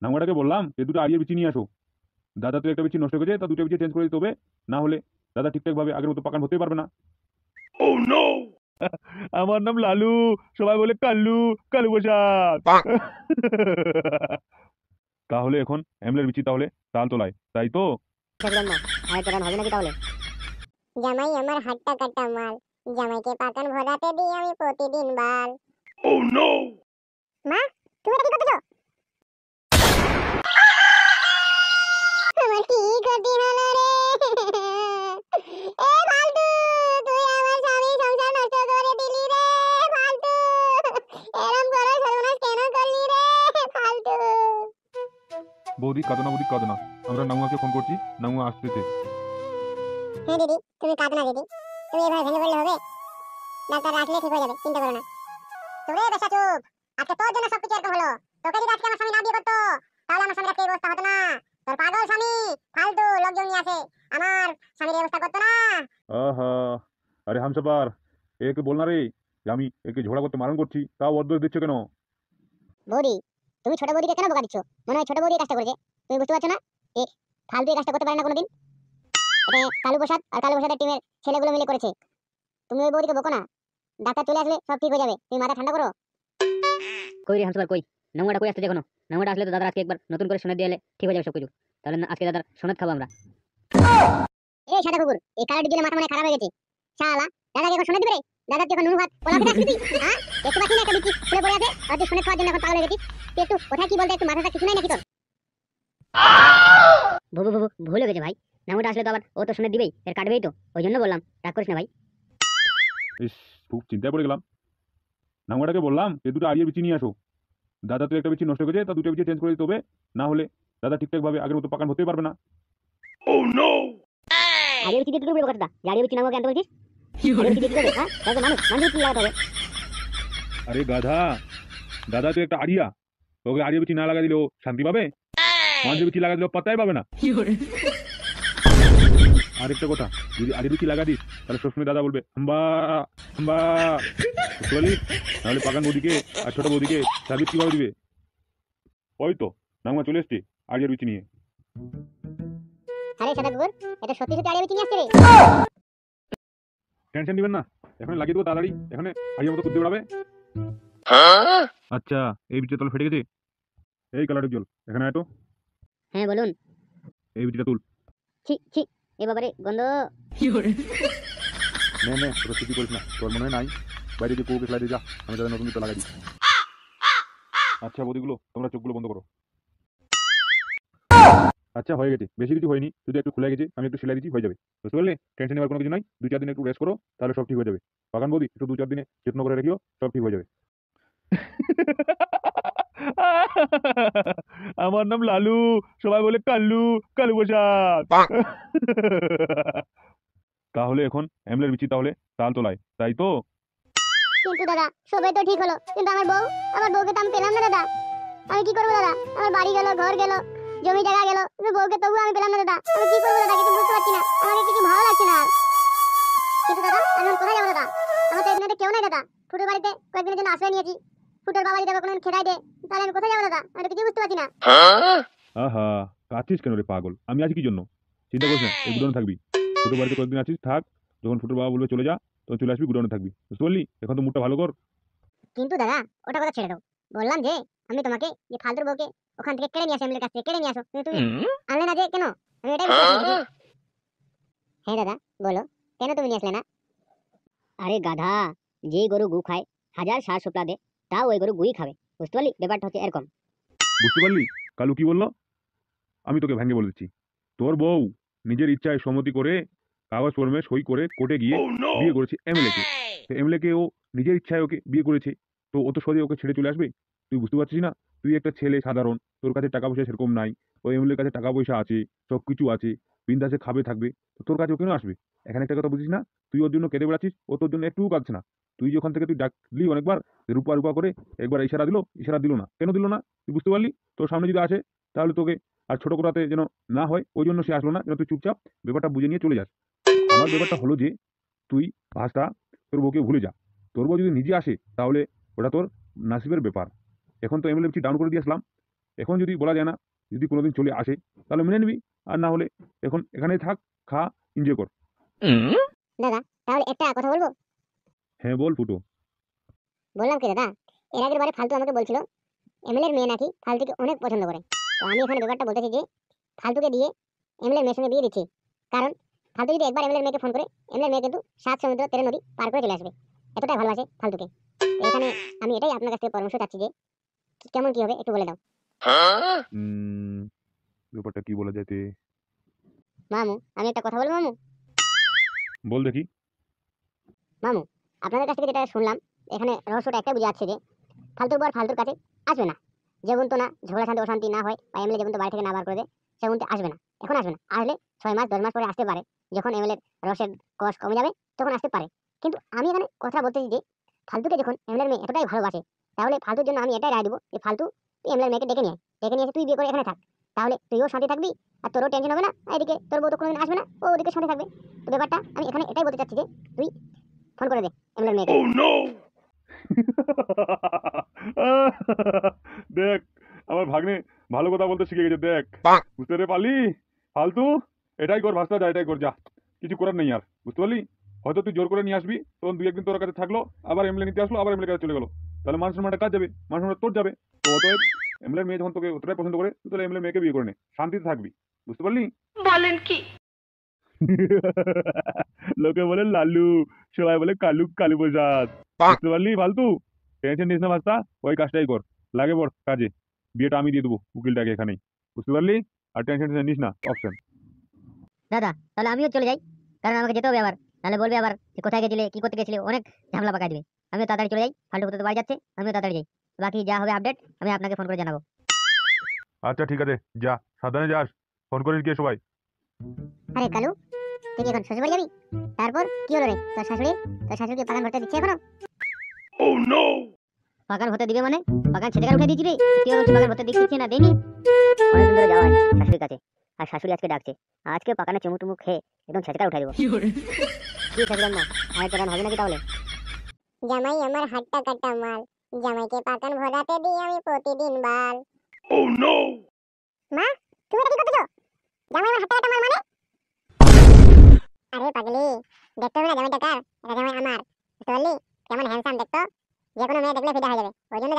নাঙ্গটাকে বললাম যে দুটো আড়িয়ে বিচি নিয়ে আসো। দাদা তো একটা বিচি নষ্ট করেছে, তা দুটো বিচি চেঞ্জ করে দিতে হবে। না হলে দাদা ঠিকঠাক ভাবে আগের মতো পাকান হতেই পারবে না। আমার নাম লালু, সবাই বলে কাল্লু, কালু প্রসাদ। তাহলে এখন অ্যামলের বিচি তাহলে তাল তোলায়, তাই তো? দেখলাম না, আরেকটা রান হবে নাকি তাহলে? জামাই আমার হাট্টা কাটা মাল, জামাইকে পাকান ভরাতে দিই আমি প্রতিদিন বাল। মা, তুমি এটা কি করতেছো? আমার কি ক্ষতি হলো রে? এ ফালতু, তুই আমার স্বামী সংসার নষ্ট করে দিলি রে ফালতু। এরম করে সর্বনাশ কেন করলি রে ফালতু? বৌদি কাঁদো না, বৌদি কাঁদো না, আমরা নাঙ্গুয়াকে ফোন করছি, নাঙ্গুয়া আসতেছে। হ্যাঁ দিদি, তুমি কাঁদো না দিদি, তুমি এভাবে ভেঙে পড়লে হবে? ডাক্তার আসলে ঠিক হয়ে যাবে, চিন্তা করো না। তোরে বেশা চুপ, আজকে তোর জন্য সবকিছু এরকম হলো। তোকে যদি আজকে আমার স্বামী না বিয়ে করতো তাহলে আমার স্বামীর আজকে এই অবস্থা হতো না। তোর পাগল স্বামী ফালতু লোকজন নিয়ে আসে, আমার স্বামীর এই অবস্থা করতো না। আহা, আরে হামসাপার, একে বল না রে যে আমি একে ঝগড়া করতে মারণ করছি, তাও অদ্দোষ দিচ্ছ কেন? বৌদি, তুমি ছোট বৌদিকে কেন বোকা দিচ্ছ? মনে হয় ছোট বৌদি এই কাজটা করেছে, তুমি বুঝতে পারছো না? এই ফালতু এই কাজটা করতে পারে না কোনোদিন। এটা কালু প্রসাদ আর কালু প্রসাদের টিমের ছেলেগুলো মিলে করেছে। তুমি ওই বৌদিকে বকো না, ডাক্তার চলে আসলে সব ঠিক হয়ে যাবে, তুমি মাথা ঠান্ডা করো। কই রে হামসাবার কই? নাঙ্গটা কই আসতে দেখো না? নাঙ্গটা আসলে তো দাদা আজকে একবার নতুন করে সোনা দিয়ে এলে ঠিক হয়ে যাবে সবকিছু। তাহলে আজকে দাদার সোনাত খাবো আমরা। এই সাদা কুকুর, এই কালার দিলে মাথা মানে খারাপ হয়ে গেছে। শালা, দাদাকে এখন শুনে দিবে রে? দাদার যখন নুন ভাত পোলা খেতে আসবি তুই? হ্যাঁ, দেখতে পাচ্ছি না একটা বিচি খুলে পড়ে আছে, আর তুই শুনে খাওয়ার জন্য এখন পাগল হয়ে গেছিস। তুই একটু কোথায় কি বলতে একটু মাথাটা কিছু নাই নাকি তোর? ভুবু ভুবু ভুল হয়ে গেছে ভাই। নাঙ্গটা আসলে তো আবার ও তো সোনা দিবেই, এর কাটবেই তো, ওই জন্য বললাম, রাগ করিস না ভাই। ইস, খুব চিন্তায় পড়ে গেলাম। নাঙ্গুয়াটাকে বললাম যে দুটো আড়িয়ে বিচি নিয়ে আসো। দাদা তো একটা বিচি নষ্ট করেছে, তা দুটো বিচি চেঞ্জ করে দিতে হবে। না হলে দাদা ঠিকঠাক ভাবে আগের মতো পাকান হতেই পারবে না। আগে বিচি দিয়ে কি করবি কথাটা? যে আগে বিচি নাঙ্গকে আনতে বলছিস? আগে বিচি দিয়ে কি করবে? হ্যাঁ, তাহলে তো মানুষ মানুষ কি লাগাতে হবে? আরে গাধা, দাদা তো একটা আড়িয়া, তোকে আড়িয়ে বিচি না লাগা দিলেও শান্তি পাবে, মানুষের বিচি লাগা দিলেও পাত্তাই পাবে না। আরেকটা কথা, যদি আড়িয়ে বিচি লাগা দিস তাহলে সবসময় দাদা বলবে হাম্বা হাম্বা, বুঝতে পারলি? নাহলে পাকান বৌদিকে আর ছোট বৌদিকে সার্ভিস কিভাবে দিবে? ওই তো নাঙ্গা চলে এসছি আড়িয়ার বিচি নিয়ে। আরে সাদা কুকুর, এটা সত্যি সত্যি আড়িয়ে বিচি নিয়ে আসছে রে? টেনশন দিবেন না, এখন লাগিয়ে দেবো তাড়াতাড়ি, এখানে আড়িয়ার মতো কুদ্দে বেড়াবে। আচ্ছা, এই বিচিটা তলে ফেটে গেছে। এই কালারের জল এখানে আয় তো, হ্যাঁ বলুন। এই বিচিটা তুল। ছি ছি, এ বাবারে গন্ধ। নে নে, তোর স্মৃতি করিস না, তোর মনে হয় নাই, বাইরে যে কৌকে ফেলাই দিয়ে যা, আমি তাদের নতুন জুতো লাগাই দিই। আচ্ছা বৌদিগুলো, তোমরা চোখগুলো বন্ধ করো। আচ্ছা হয়ে গেছে, বেশি কিছু হয়নি, শুধু একটু খুলে গেছে, আমি একটু সেলাই দিচ্ছি, হয়ে যাবে, বুঝতে পারলে? টেনশন নেওয়ার কোনো কিছু নাই, 2-4 দিন একটু রেস্ট করো, তাহলে সব ঠিক হয়ে যাবে। বাগান বৌদি একটু 2-4 দিনে যত্ন করে রেখিও, সব ঠিক হয়ে যাবে। আমার নাম লালু, সবাই বলে কাল্লু, কালু প্রসাদ। তাহলে এখন অ্যামলের বিচি তাহলে তাল তোলায়, তাই তো? কিন্তু দাদা, সবাই তো ঠিক হলো, কিন্তু আমার বউকে তো আমি পেলাম না দাদা। আমি কি করবো দাদা? আমার বাড়ি গেল, ঘর গেল, জমি জায়গা গেল, কিন্তু বউকে তবু আমি পেলাম না দাদা। আমি কি করবো দাদা, কিছু বুঝতে পারছি না, আমাকে কিছু ভালো লাগছে না আর। কিন্তু দাদা, আমি এখন কোথায় যাবো দাদা? আমার তো এখানে কেউ নাই দাদা। ফুটোর বাড়িতে কয়েকদিনের জন্য আশ্রয় নিয়েছি, ফুটোর বাবা যদি আবার কোনোদিন খেদাই দেয় তাহলে আমি কোথায় যাবো দাদা? আমি তো কিছু বুঝতে পারছি না। আহা, কাঁদছিস কেন রে পাগল? আমি আছি কি জন্য? চিন্তা করিস না, এই গুডনে থাকবি। ফুটোর বাড়িতে কয়েকদিন আছিস, থাক। যখন ফুটোর বাবা বলবে চলে যা, তখন চলে আসবি, গুডনে থাকবি, বুঝতে পারলি? এখন তো মুডটা ভালো কর। কিন্তু দাদা, ওটা কথা ছেড়ে দাও। বললাম যে আমি তোমাকে যে ফালতুর বউকে ওখান থেকে কেড়ে নিয়ে আসো, এমএলএর কাছ থেকে কেড়ে নিয়ে আসো, কিন্তু তুমি আনলে না যে কেন? আমি এটাই বুঝতে পারছি না। হ্যাঁ দাদা, বলো, কেন তুমি নিয়ে আসলে না? আরে গাধা, যেই গরু গু খায়, হাজার সার শুকলা দে, তাও ওই গরু গুই খাবে, বুঝতে পারলি? ব্যাপারটা হচ্ছে এরকম। বুঝতে পারলি কালু কি বললো? আমি তোকে ভেঙে বলে দিচ্ছি। তোর বউ নিজের ইচ্ছায় সম্মতি করে কাগজ কলমে সই করে কোর্টে গিয়ে বিয়ে করেছে এমএলএ কে। এমএলএ কে ও নিজের ইচ্ছায় ওকে বিয়ে করেছে, তো ও তো সহজে ওকে ছেড়ে চলে আসবে? তুই বুঝতে পারছিস না? তুই একটা ছেলে সাধারণ, তোর কাছে টাকা পয়সা সেরকম নাই, ওই এমএলএর কাছে টাকা পয়সা আছে, সব কিছু আছে, বিন্দাসে খাবে থাকবে, তো তোর কাছে ও কেন আসবে? এখানে একটা কথা বুঝিস না, তুই ওর জন্য কেঁদে বেড়াচ্ছিস, ও তোর জন্য একটুও কাঁদছে না। তুই যখন থেকে তুই ডাকলি অনেকবার, রূপা রূপা করে, একবার ইশারা দিল না, কেন দিল না? তুই বুঝতে পারলি? তোর সামনে যদি আসে তাহলে তোকে আর ছোট করাতে যেন না হয়, ওই জন্য সে আসলো না, যেন তুই চুপচাপ ব্যাপারটা বুঝে নিয়ে চলে যাস। আমার ব্যাপারটা হলো যে তুই ভাষটা তোর বউকে ভুলে যা। তোর বউ যদি নিজে আসে তাহলে ওটা তোর নাসিবের ব্যাপার। এখন তো এমএলএ ডাউন করে দিয়ে আসলাম, এখন যদি বলা যায় না, যদি কোনোদিন চলে আসে তাহলে মেনে নিবি, আর না হলে এখন এখানেই থাক, খা, এনজয় কর। দাদা তাহলে একটা কথা বলবো। হ্যাঁ বল ফুটো। বললাম কি দাদা, এর আগের বারে ফালতু আমাকে বলছিল এমএলএ এর মেয়ে নাকি ফালতুকে অনেক পছন্দ করে। তো আমি এখানে ব্যাপারটা বলতেছি যে ফালতুকে দিয়ে এমএলএ এর মেয়ের সঙ্গে বিয়ে দিচ্ছি। কারণ ফালতু যদি একবার এমএলএ এর মেয়েকে ফোন করে, এমএলএ এর মেয়ে কিন্তু 7 সমুদ্র 13 নদী পার করে চলে আসবে, এতটাই ভালোবাসে ফালতুকে। তো এখানে আমি এটাই আপনার কাছ থেকে পরামর্শ চাচ্ছি যে কেমন কি হবে একটু বলে দাও। ব্যাপারটা কি বলা যেতে? মামু আমি একটা কথা বলবো মামু। বল দেখি। মামু আপনাদের কাছ থেকে যেটা শুনলাম, এখানে রহস্যটা একটা বুঝে যাচ্ছে যে ফালতুর বর ফালতুর কাছে আসবে না, যেমন তো না ঝগড়া শান্তি অশান্তি না হয় বা এমএলএ যেমন তো বাড়ি থেকে না বার করে দেয়, সেমন তো আসবে না, এখন আসবে না, আসলে 6 মাস 10 মাস পরে আসতে পারে, যখন এমএলএ রসের কষ কমে যাবে তখন আসতে পারে। কিন্তু আমি এখানে কথা বলতেছি যে ফালতুকে যখন এমএলএ মেয়ে এতটাই ভালোবাসে, তাহলে ফালতুর জন্য আমি এটাই রায় দিব যে ফালতু তুই এমএলএ মেয়েকে ডেকে নিয়ে এসে তুই বিয়ে করে এখানে থাক, তাহলে তুইও শান্তি থাকবি আর তোরও টেনশন হবে না, আর এদিকে তোর বউ তো কোনোদিন আসবে না, ও ওদিকে শান্তি থাকবে। তো ব্যাপারটা আমি এখানে এটাই বলতে চাচ্ছি যে তুই ফোন করে দে এমএলএ মেয়েকে। দেখ, আমার ভাগ্নে ভালো কথা বলতে শিখে গেছে, দেখ বুঝতে রে পারলি? ফালতু এটাই কর, ভাষা যা, এটাই কর, যা, কিছু করার নেই আর, বুঝতে পারলি? হয়তো তুই জোর করে নিয়ে আসবি, তখন 2 একদিন তোর কাছে থাকলো, আবার এমএলএ নিতে আসলো, আবার এমএলএ কাছে চলে গেলো, তাহলে মান সম্মানটা কাজ যাবে, মান সম্মান তোর যাবে। তো অতএব এমএলএ মেয়ে যখন তোকে অতটাই পছন্দ করে, তুই তাহলে এমএলএ মেয়েকে বিয়ে করে নে, শান্তিতে থাকবি, বুঝতে পারলি? বলেন কি? লোকে বলে লালু, সবাই বলে কালু, কালু প্রসাদ, বুঝতে পারলি? ফালতু টেনশন নিস না ভাস্তা, ওই কাজটাই কর, লাগে পড় কাজে, বিয়েটা আমি দিয়ে দেবো উকিলটাকে এখানেই, বুঝতে পারলি? আর টেনশন নিস না, অপশন। দাদা তাহলে আমিও চলে যাই, কারণ আমাকে যেতে হবে আবার, নাহলে বলবে আবার যে কোথায় গেছিলে কি করতে গেছিলে, অনেক ঝামেলা পাকাই দিবে। আমিও তাড়াতাড়ি চলে যাই, ফালতু কোথাও বাড়ি যাচ্ছে, আমিও তাড়াতাড়ি যাই। বাকি যা হবে আপডেট আমি আপনাকে ফোন করে জানাবো। আচ্ছা ঠিক আছে, যা, সাবধানে যাস, ফোন করিস গিয়ে সবাই। আরে কালু তুই কি এখন শ্বশুর বাড়ি যাবি? তারপর কি হলো রে, তোর শাশুড়িকে পাকান ভরতে দিচ্ছে এখনো? পাকান হতে দিবে মানে? পাকান ছেলেকার উঠে দিয়েছি রে, তুই ওর পাকান হতে দিচ্ছিস না, দেনি অনেকদিন ধরে যাওয়া হয়নি শাশুড়ির কাছে, আর শাশুড়ি আজকে ডাকছে, আজকে পাকানে চুমু টুমু খেয়ে একদম ছেলেকার উঠে দেবো। কি শাশুড়ি আম্মা, আর একটা গান হবে নাকি তাহলে? জামাই আমার হাট্টা কাটা মাল, জামাইকে পাকান ভরাতে দিই আমি প্রতিদিন বাল। মা তুমি এটা কি করতেছো? জামাই আমার হাট্টা কাটা মাল মানে? আরে পাগলি, দেখতে হবে না জামাইটা কার? এটা জামাই আমার, বুঝতে পারলি? কেমন হ্যান্ডসাম দেখতো, যে কোনো মেয়ে দেখলে ফিদা হয়ে যাবে, ওই জন্য